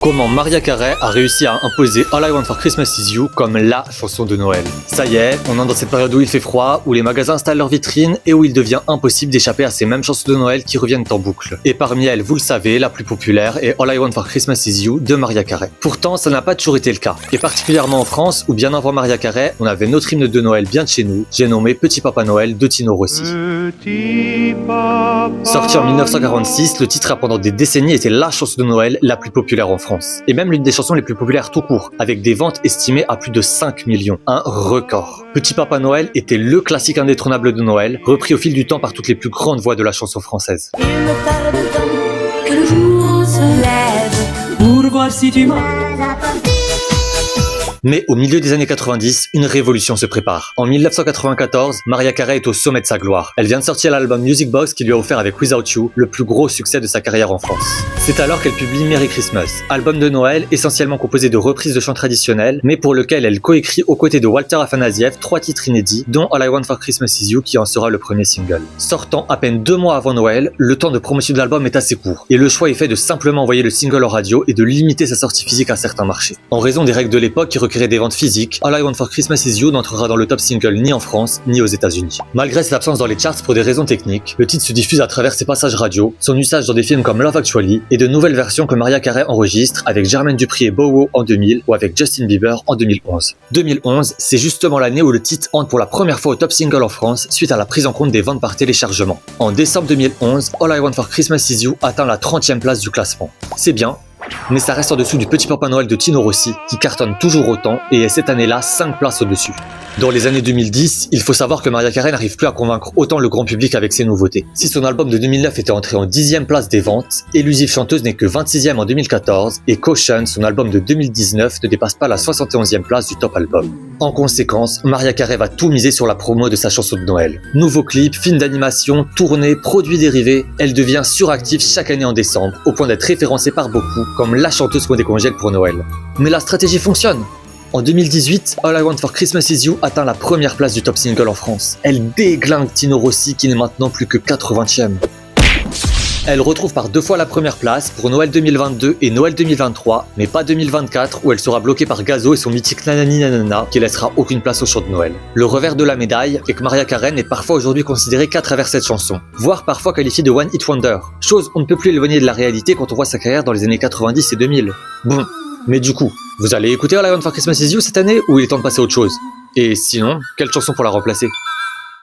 Comment Mariah Carey a réussi à imposer All I Want for Christmas Is You comme LA chanson de Noël. Ça y est, on entre dans cette période où il fait froid, où les magasins installent leurs vitrines et où il devient impossible d'échapper à ces mêmes chansons de Noël qui reviennent en boucle. Et parmi elles, vous le savez, la plus populaire est All I Want for Christmas Is You de Mariah Carey. Pourtant, ça n'a pas toujours été le cas. Et particulièrement en France, où bien avant Mariah Carey, on avait notre hymne de Noël bien de chez nous, j'ai nommé Petit Papa Noël de Tino Rossi. Sorti en 1946, le titre a pendant des décennies été la chanson de Noël la plus populaire en France. Et même l'une des chansons les plus populaires tout court, avec des ventes estimées à plus de 5 millions. Un record. Petit Papa Noël était le classique indétrônable de Noël, repris au fil du temps par toutes les plus grandes voix de la chanson française. Il me tarde tant que le jour se lève pour voir si tu m'as apporté. Mais au milieu des années 90, une révolution se prépare. En 1994, Mariah Carey est au sommet de sa gloire. Elle vient de sortir l'album Music Box qui lui a offert avec Without You le plus gros succès de sa carrière en France. C'est alors qu'elle publie Merry Christmas, album de Noël essentiellement composé de reprises de chants traditionnels, mais pour lequel elle coécrit aux côtés de Walter Afanasieff 3 titres inédits, dont All I Want for Christmas Is You qui en sera le premier single. Sortant à peine 2 mois avant Noël, le temps de promotion de l'album est assez court, et le choix est fait de simplement envoyer le single en radio et de limiter sa sortie physique à certains marchés. En raison des règles de l'époque qui requéraient des ventes physiques, All I Want for Christmas Is You n'entrera dans le top single ni en France, ni aux États-Unis. Malgré cette absence dans les charts pour des raisons techniques, le titre se diffuse à travers ses passages radio, son usage dans des films comme Love Actually, et de nouvelles versions que Mariah Carey enregistre avec Jermaine Dupri et Bow Wow en 2000 ou avec Justin Bieber en 2011. 2011, c'est justement l'année où le titre entre pour la première fois au top single en France suite à la prise en compte des ventes par téléchargement. En décembre 2011, All I Want for Christmas Is You atteint la 30e place du classement. C'est bien, mais ça reste en dessous du Petit Papa Noël de Tino Rossi, qui cartonne toujours autant et est cette année-là 5 places au-dessus. Dans les années 2010, il faut savoir que Mariah Carey n'arrive plus à convaincre autant le grand public avec ses nouveautés. Si son album de 2009 était entré en 10e place des ventes, Élusive Chanteuse n'est que 26e en 2014 et Caution, son album de 2019, ne dépasse pas la 71e place du top album. En conséquence, Mariah Carey va tout miser sur la promo de sa chanson de Noël. Nouveaux clips, films d'animation, tournées, produits dérivés, elle devient suractive chaque année en décembre, au point d'être référencée par beaucoup comme la chanteuse qu'on décongèle pour Noël. Mais la stratégie fonctionne. En 2018, All I Want for Christmas Is You atteint la première place du top single en France. Elle déglingue Tino Rossi qui n'est maintenant plus que 80e. Elle retrouve par 2 fois la première place pour Noël 2022 et Noël 2023, mais pas 2024 où elle sera bloquée par Gazo et son mythique Nanani Nanana qui laissera aucune place au chant de Noël. Le revers de la médaille est que Mariah Carey est parfois aujourd'hui considérée qu'à travers cette chanson, voire parfois qualifiée de One Hit Wonder, chose on ne peut plus éloigner de la réalité quand on voit sa carrière dans les années 90 et 2000. Bon, mais du coup, vous allez écouter All I Want for Christmas Is You cette année ou il est temps de passer à autre chose? Et sinon, quelle chanson pour la remplacer?